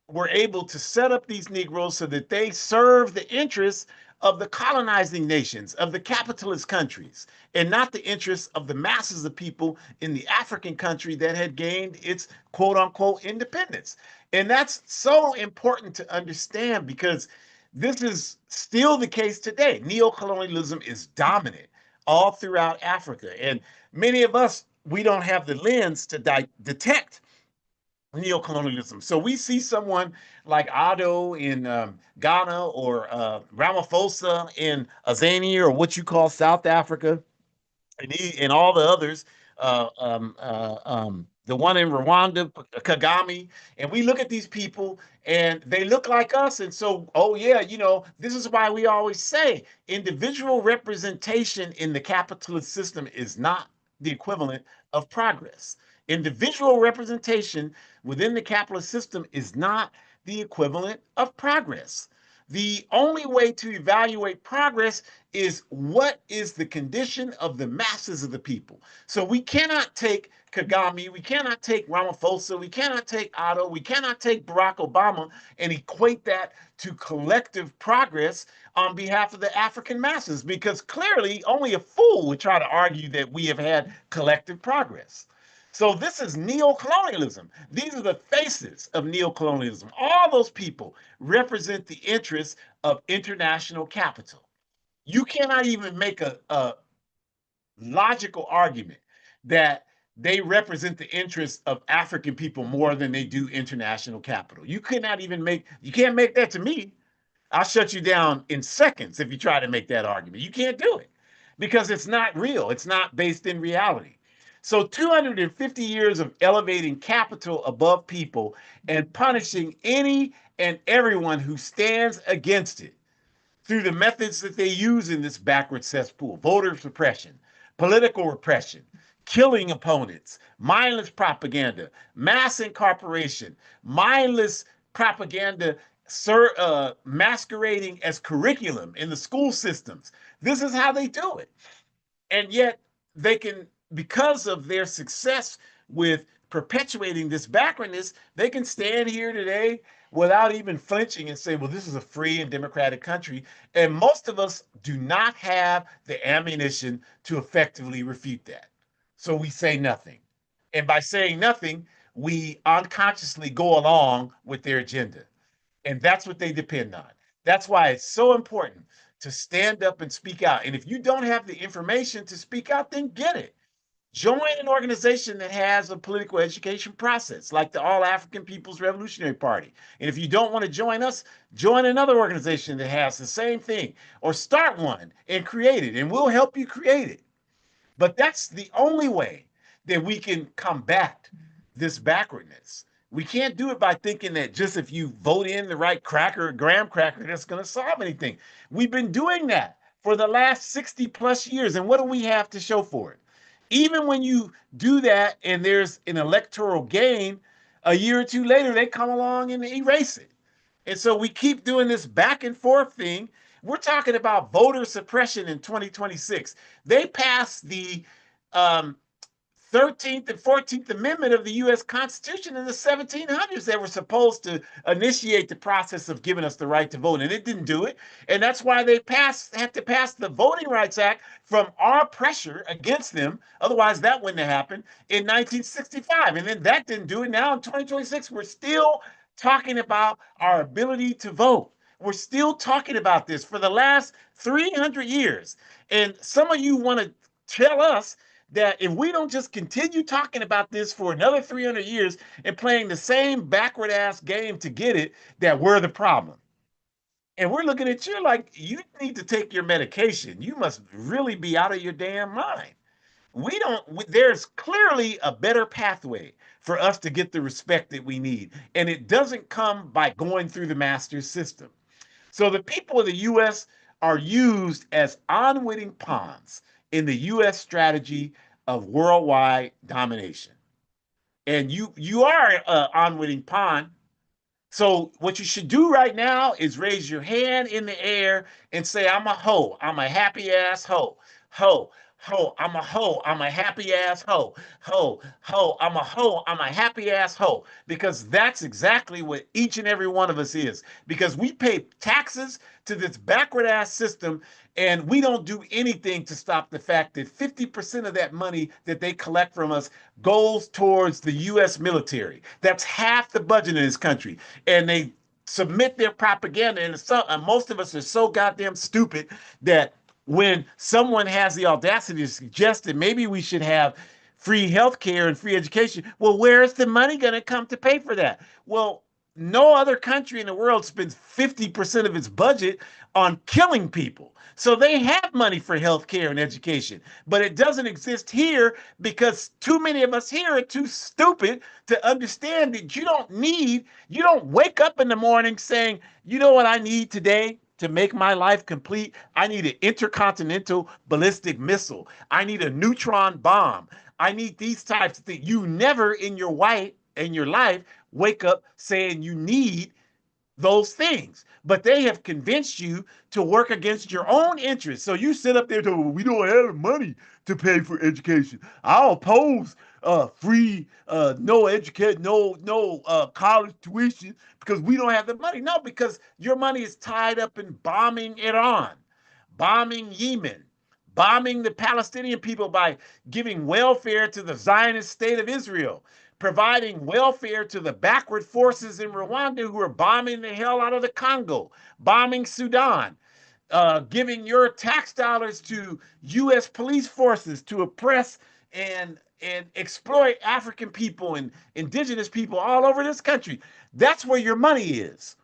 were able to set up these Negroes so that they serve the interests of the colonizing nations, of the capitalist countries, and not the interests of the masses of people in the African country that had gained its quote unquote independence. And that's so important to understand because this is still the case today. Neocolonialism is dominant all throughout Africa. And many of us, we don't have the lens to detect neocolonialism. So we see someone like Ado in Ghana or Ramaphosa in Azania or what you call South Africa, and all the others, the one in Rwanda, Kagame, and we look at these people and they look like us. And so, oh, yeah, this is why we always say individual representation in the capitalist system is not the equivalent of progress. Individual representation within the capitalist system is not the equivalent of progress. The only way to evaluate progress is what is the condition of the masses of the people. So we cannot take Kagame, we cannot take Ramaphosa, we cannot take Otto, we cannot take Barack Obama and equate that to collective progress on behalf of the African masses, because clearly only a fool would try to argue that we have had collective progress. So this is neocolonialism. These are the faces of neocolonialism. All those people represent the interests of international capital. You cannot even make a logical argument that they represent the interests of African people more than they do international capital. You can't make that to me. I'll shut you down in seconds if you try to make that argument. You can't do it because it's not real. It's not based in reality. So 250 years of elevating capital above people and punishing any and everyone who stands against it through the methods that they use in this backward cesspool: voter suppression, political repression, killing opponents, mindless propaganda, mass incarceration, mindless propaganda masquerading as curriculum in the school systems. This is how they do it. And yet they can, because of their success with perpetuating this backwardness, they can stand here today without even flinching and say, well, this is a free and democratic country. And most of us do not have the ammunition to effectively refute that. So we say nothing. And by saying nothing, we unconsciously go along with their agenda. And that's what they depend on. That's why it's so important to stand up and speak out. And if you don't have the information to speak out, then get it. Join an organization that has a political education process, like the All African People's Revolutionary Party. And if you don't want to join us, join another organization that has the same thing, or start one and create it, and we'll help you create it. But that's the only way that we can combat this backwardness. We can't do it by thinking that just if you vote in the right cracker, graham cracker, that's going to solve anything. We've been doing that for the last 60 plus years. And what do we have to show for it? Even when you do that and there's an electoral gain, a year or two later, they come along and erase it. And so we keep doing this back and forth thing. We're talking about voter suppression in 2026. They passed the um, 13th and 14th Amendment of the U.S. Constitution in the 1700s. They were supposed to initiate the process of giving us the right to vote, and it didn't do it. And that's why they had to pass the Voting Rights Act from our pressure against them. Otherwise, that wouldn't have happened in 1965. And then that didn't do it. Now in 2026, we're still talking about our ability to vote. We're still talking about this for the last 300 years. And some of you want to tell us that if we don't just continue talking about this for another 300 years and playing the same backward ass game to get it, that we're the problem. And we're looking at you like you need to take your medication. You must really be out of your damn mind. There's clearly a better pathway for us to get the respect that we need. And it doesn't come by going through the master system. So the people of the U.S. are used as unwitting pawns in the U.S. strategy of worldwide domination. And you are an unwitting pawn. So what you should do right now is raise your hand in the air and say, I'm a hoe. I'm a happy ass hoe. Hoe. Ho, I'm a hoe. I'm a happy ass hoe. Ho, ho, I'm a hoe. I'm a happy ass hoe. Because that's exactly what each and every one of us is. Because we pay taxes to this backward ass system, and we don't do anything to stop the fact that 50% of that money that they collect from us goes towards the US military. That's half the budget in this country. And they submit their propaganda, and most of us are so goddamn stupid that when someone has the audacity to suggest that maybe we should have free healthcare and free education, well, where is the money going to come to pay for that? Well, no other country in the world spends 50% of its budget on killing people. So they have money for healthcare and education, but it doesn't exist here because too many of us here are too stupid to understand that you don't wake up in the morning saying, you know what I need today to make my life complete? I need an intercontinental ballistic missile. I need a neutron bomb. I need these types of things. You never in your life wake up saying you need those things, but they have convinced you to work against your own interests. So you sit up there to, well, we don't have the money to pay for education. I'll oppose free, no educate, no college tuition because we don't have the money. No, because your money is tied up in bombing Iran, bombing Yemen, bombing the Palestinian people by giving welfare to the Zionist state of Israel, providing welfare to the backward forces in Rwanda who are bombing the hell out of the Congo, bombing Sudan, giving your tax dollars to U.S. police forces to oppress and exploit African people and indigenous people all over this country. That's where your money is.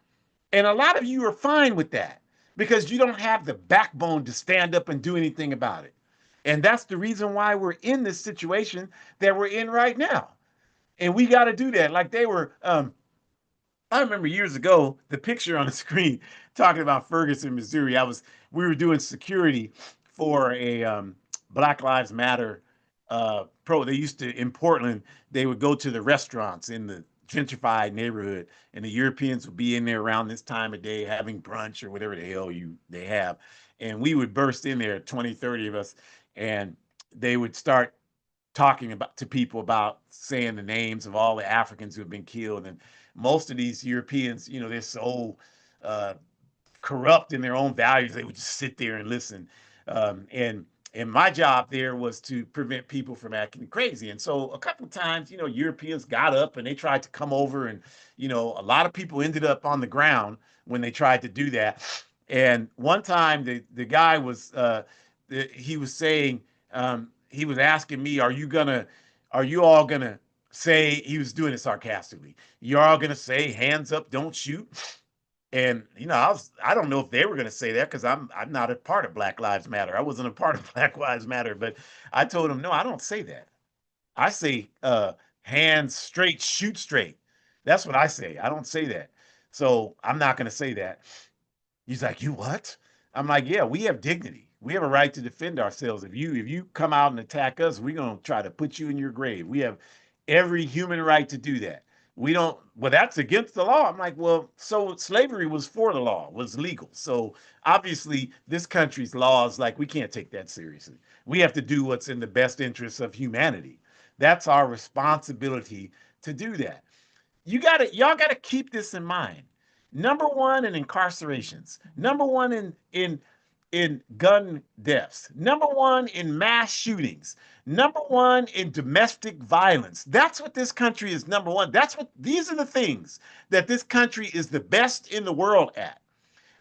And a lot of you are fine with that because you don't have the backbone to stand up and do anything about it. And that's the reason why we're in this situation that we're in right now. And we got to do that. Like they were, I remember years ago the picture on the screen talking about Ferguson, Missouri. We were doing security for a Black Lives Matter pro. They used to in Portland. They would go to the restaurants in the gentrified neighborhood, and the Europeans would be in there around this time of day having brunch or whatever the hell they have, and we would burst in there, 20, 30 of us, and they would start talking about to people about saying the names of all the Africans who have been killed. And most of these Europeans, they're so uh, corrupt in their own values, they would just sit there and listen. And my job there was to prevent people from acting crazy. And so a couple of times, Europeans got up and they tried to come over, and a lot of people ended up on the ground when they tried to do that. And one time, the guy was he was saying he was asking me, are you all gonna say? He was doing it sarcastically. You're all gonna say, hands up, don't shoot. And I don't know if they were going to say that because I'm not a part of Black Lives Matter. I wasn't a part of Black Lives Matter, but I told them, no, I don't say that. I say hands straight, shoot straight. That's what I say. I don't say that. So I'm not going to say that. He's like, you what? I'm like, yeah, we have dignity. We have a right to defend ourselves. If you come out and attack us, we're gonna try to put you in your grave. We have every human right to do that. We don't, well, that's against the law. I'm like, well, so slavery was for the law, was legal. So obviously this country's laws, like we can't take that seriously. We have to do what's in the best interests of humanity. That's our responsibility to do that. Y'all gotta keep this in mind. Number one in incarcerations, number one in gun deaths, number one in mass shootings, number one in domestic violence. That's what this country is number one. These are the things that this country is the best in the world at.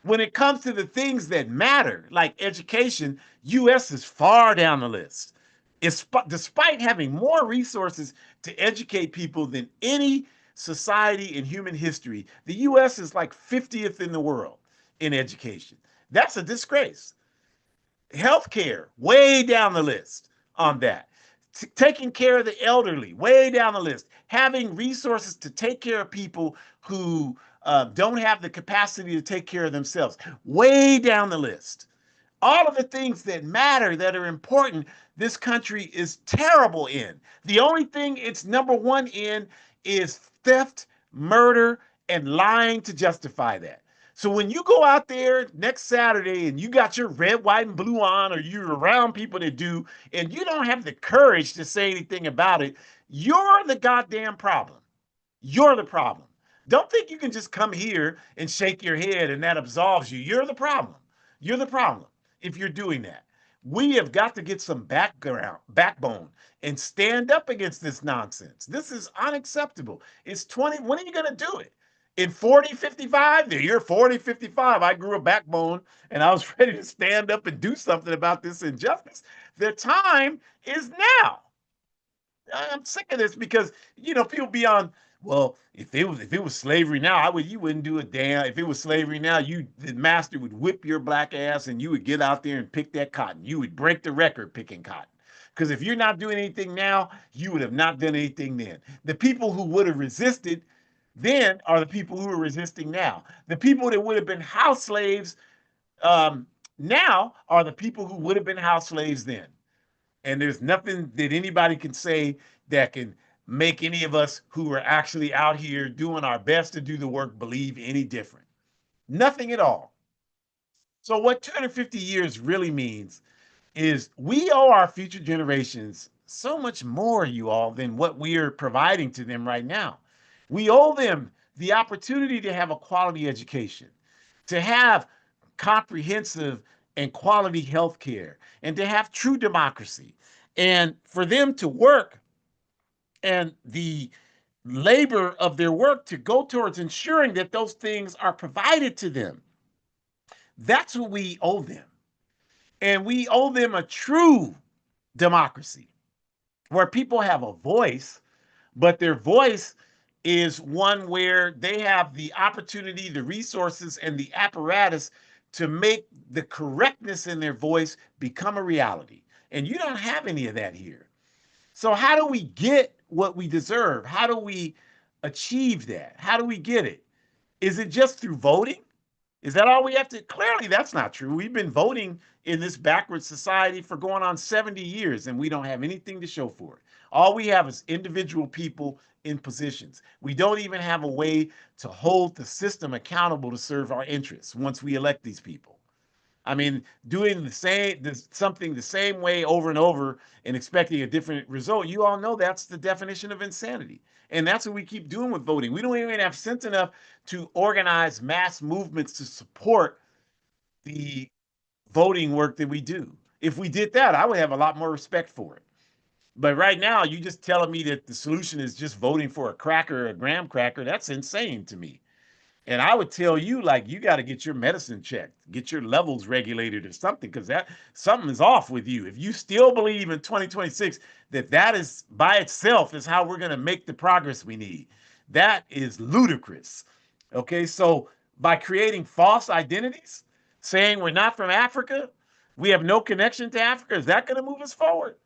When it comes to the things that matter, like education, US is far down the list. Despite having more resources to educate people than any society in human history, the US is like 50th in the world in education. That's a disgrace. Healthcare, way down the list on that. Taking care of the elderly, way down the list. Having resources to take care of people who don't have the capacity to take care of themselves, way down the list. All of the things that matter, that are important, this country is terrible in. The only thing it's number one in is theft, murder, and lying to justify that. So when you go out there next Saturday and you got your red, white, and blue on, or you're around people that do, and you don't have the courage to say anything about it, you're the goddamn problem. You're the problem. Don't think you can just come here and shake your head and that absolves you. You're the problem. You're the problem if you're doing that. We have got to get some backbone, and stand up against this nonsense. This is unacceptable. It's 20. When are you going to do it? In 40, 55? The year 40, 55, I grew a backbone and I was ready to stand up and do something about this injustice. The time is now. I'm sick of this because people be on. Well, if it was slavery now, you wouldn't do a damn. If it was slavery now, the master would whip your black ass and you would get out there and pick that cotton. You would break the record picking cotton. Because if you're not doing anything now, you would have not done anything then. The people who would have resisted then are the people who are resisting now. The people that would have been house slaves now are the people who would have been house slaves then. And there's nothing that anybody can say that can make any of us who are actually out here doing our best to do the work believe any different. Nothing at all. So, what 250 years really means is we owe our future generations so much more, you all, than what we are providing to them right now. We owe them the opportunity to have a quality education, to have comprehensive and quality health care, and to have true democracy, and for them to work and the labor of their work to go towards ensuring that those things are provided to them. That's what we owe them. And we owe them a true democracy where people have a voice, but their voice is one where they have the opportunity, the resources, and the apparatus to make the correctness in their voice become a reality. And you don't have any of that here. So, how do we get what we deserve? How do we achieve that? How do we get it? Is it just through voting? Is that all we have to? Clearly, that's not true. We've been voting in this backward society for going on 70 years, and we don't have anything to show for it. All we have is individual people in positions. We don't even have a way to hold the system accountable to serve our interests once we elect these people. I mean, doing something the same way over and over and expecting a different result, you all know that's the definition of insanity. And that's what we keep doing with voting. We don't even have sense enough to organize mass movements to support the voting work that we do. If we did that, I would have a lot more respect for it. But right now, you just telling me that the solution is just voting for a cracker or a graham cracker. That's insane to me. And I would tell you, like, you got to get your medicine checked, get your levels regulated or something, because that something is off with you. If you still believe in 2026 that that is by itself is how we're going to make the progress we need, that is ludicrous. Okay, so by creating false identities, saying we're not from Africa, we have no connection to Africa, is that going to move us forward?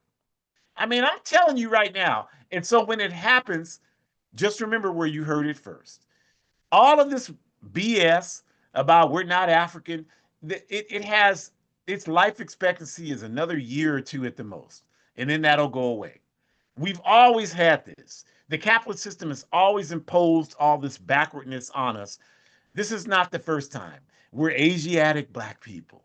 I mean, I'm telling you right now. And so when it happens, just remember where you heard it first. All of this BS about we're not African, it has its life expectancy is another year or two at the most, and then that'll go away. We've always had this. The capitalist system has always imposed all this backwardness on us. This is not the first time. We're Asiatic black people.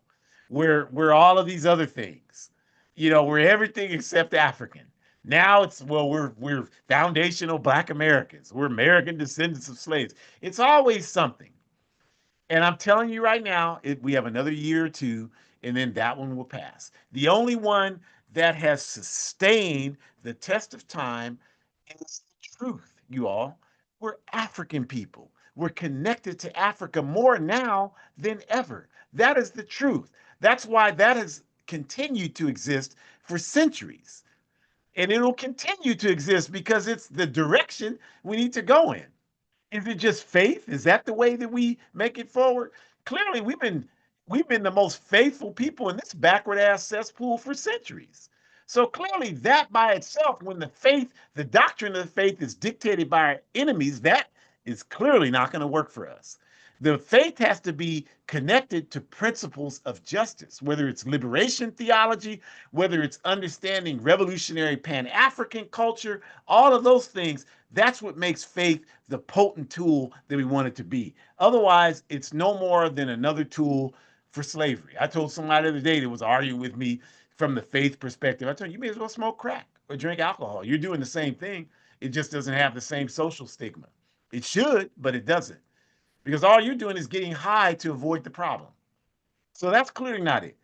We're all of these other things. We're everything except African. Now it's well, we're foundational black Americans. We're American descendants of slaves. It's always something. And I'm telling you right now, we have another year or two, and then that one will pass. The only one that has sustained the test of time is the truth, you all. We're African people. We're connected to Africa more now than ever. That is the truth. That's why that has continued to exist for centuries. And it'll continue to exist because it's the direction we need to go in. Is it just faith? Is that the way that we make it forward? Clearly, we've been the most faithful people in this backward ass cesspool for centuries. So clearly, that by itself, when the doctrine of the faith is dictated by our enemies, that is clearly not going to work for us. The faith has to be connected to principles of justice, whether it's liberation theology, whether it's understanding revolutionary Pan-African culture, all of those things. That's what makes faith the potent tool that we want it to be. Otherwise, it's no more than another tool for slavery. I told somebody the other day that was arguing with me from the faith perspective. I told you, you may as well smoke crack or drink alcohol. You're doing the same thing. It just doesn't have the same social stigma. It should, but it doesn't, because all you're doing is getting high to avoid the problem. So that's clearly not it.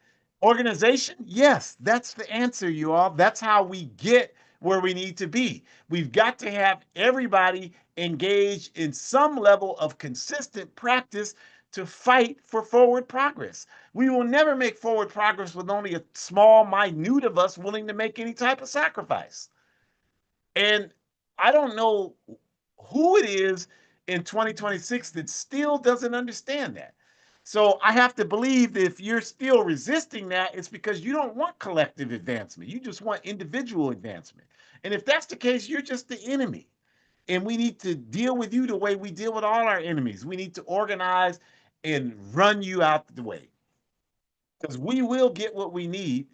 Organization, yes, that's the answer, you all. That's how we get where we need to be. We've got to have everybody engaged in some level of consistent practice to fight for forward progress. We will never make forward progress with only a small, minute of us willing to make any type of sacrifice. And I don't know who it is in 2026 that still doesn't understand that. So I have to believe that if you're still resisting that, it's because you don't want collective advancement. You just want individual advancement. And if that's the case, you're just the enemy. And we need to deal with you the way we deal with all our enemies. We need to organize and run you out the way, because we will get what we need,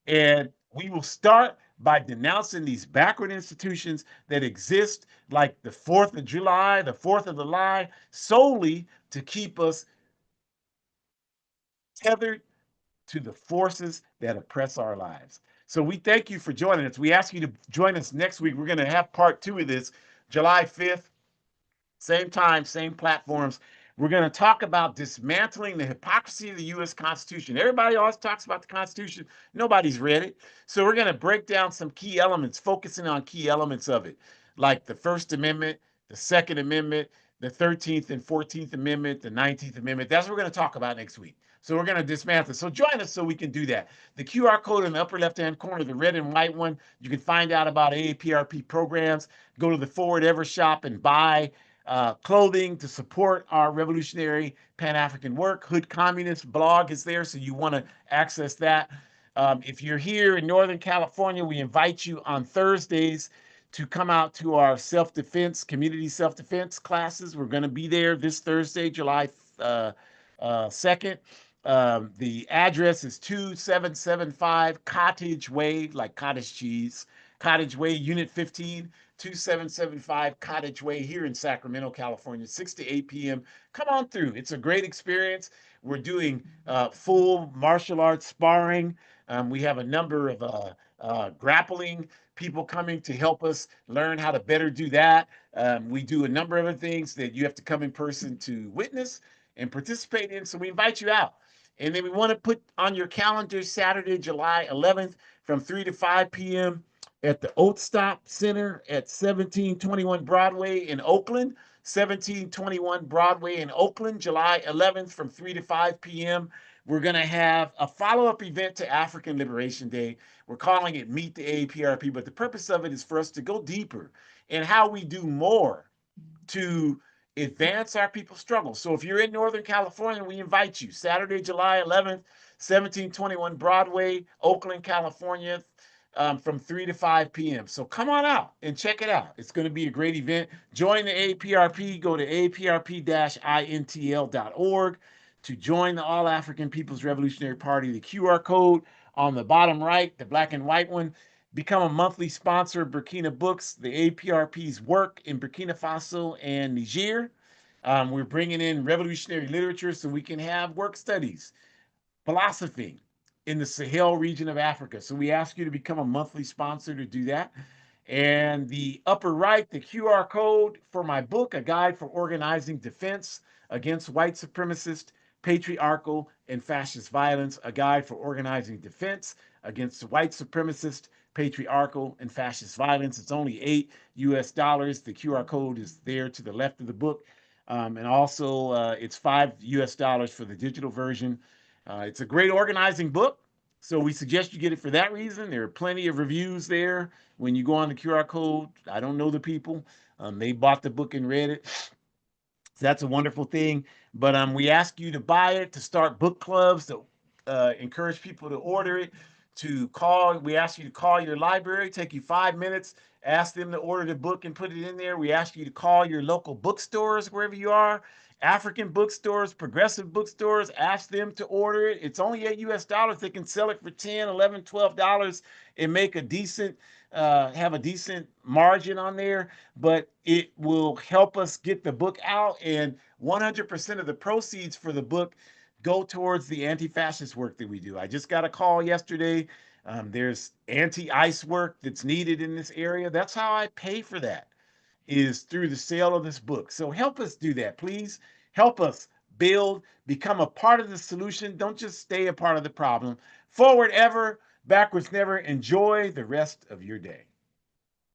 and we will start by denouncing these backward institutions that exist, like the 4th of July, the 4th of July, solely to keep us tethered to the forces that oppress our lives. So we thank you for joining us. We ask you to join us next week. We're going to have part 2 of this, July 5th. Same time, same platforms. We're going to talk about dismantling the hypocrisy of the U.S. Constitution. Everybody always talks about the Constitution. Nobody's read it. So we're going to break down some key elements, focusing on key elements of it, like the First Amendment, the Second Amendment, the 13th and 14th Amendment, the 19th Amendment. That's what we're going to talk about next week. So we're going to dismantle it. So join us so we can do that. The QR code in the upper left-hand corner, the red and white one, you can find out about AAPRP programs. Go to the Forward Ever shop and buy clothing to support our revolutionary Pan-African work. Hood Communist blog is there, so you want to access that. If you're here in Northern California, we invite you on Thursdays to come out to our self-defense, community self-defense classes. We're going to be there this Thursday, July 2nd. The address is 2775 Cottage Way, like cottage cheese, Cottage Way, Unit 15, 2775 Cottage Way here in Sacramento, California, 6 to 8 p.m. Come on through. It's a great experience. We're doing full martial arts sparring. We have a number of grappling people coming to help us learn how to better do that. We do a number of other things that you have to come in person to witness and participate in. So we invite you out. And then we want to put on your calendar Saturday, July 11th from 3 to 5 p.m. at the Oat Stop Center at 1721 Broadway in Oakland. 1721 Broadway in Oakland, July 11th from 3 to 5 p.m. We're going to have a follow-up event to African Liberation Day. We're calling it Meet the AAPRP, but the purpose of it is for us to go deeper in how we do more to advance our people's struggle. So if you're in Northern California, we invite you Saturday, July 11th, 1721 Broadway, Oakland, California, from 3 to 5 p.m. So come on out and check it out. It's going to be a great event. Join the APRP. Go to aprp-intl.org to join the All African People's Revolutionary Party. The QR code on the bottom right, the black and white one. Become a monthly sponsor of Burkina Books, the APRP's work in Burkina Faso and Niger. We're bringing in revolutionary literature so we can have work studies, philosophy in the Sahel region of Africa. So we ask you to become a monthly sponsor to do that. And the upper right, the QR code for my book, A Guide for Organizing Defense Against White Supremacist, Patriarchal, and Fascist Violence, A Guide for Organizing Defense Against White Supremacist, Patriarchal, and Fascist Violence. It's only $8. The QR code is there to the left of the book. And also, it's $5 for the digital version. It's a great organizing book, so we suggest you get it for that reason. There are plenty of reviews there. When you go on the QR code, I don't know the people. They bought the book and read it. So that's a wonderful thing. But we ask you to buy it, to start book clubs, to encourage people to order it, to call. We ask you to call your library, take you 5 minutes, ask them to order the book and put it in there. We ask you to call your local bookstores wherever you are, African bookstores, progressive bookstores, ask them to order it. It's only $8 US. They can sell it for 10, 11, $12 and make a decent have a decent margin on there, but it will help us get the book out, and 100% of the proceeds for the book go towards the anti-fascist work that we do. I just got a call yesterday. There's anti-ICE work that's needed in this area. That's how I pay for that, is through the sale of this book. So help us do that, please. Help us build, become a part of the solution. Don't just stay a part of the problem. Forward ever, backwards never. Enjoy the rest of your day.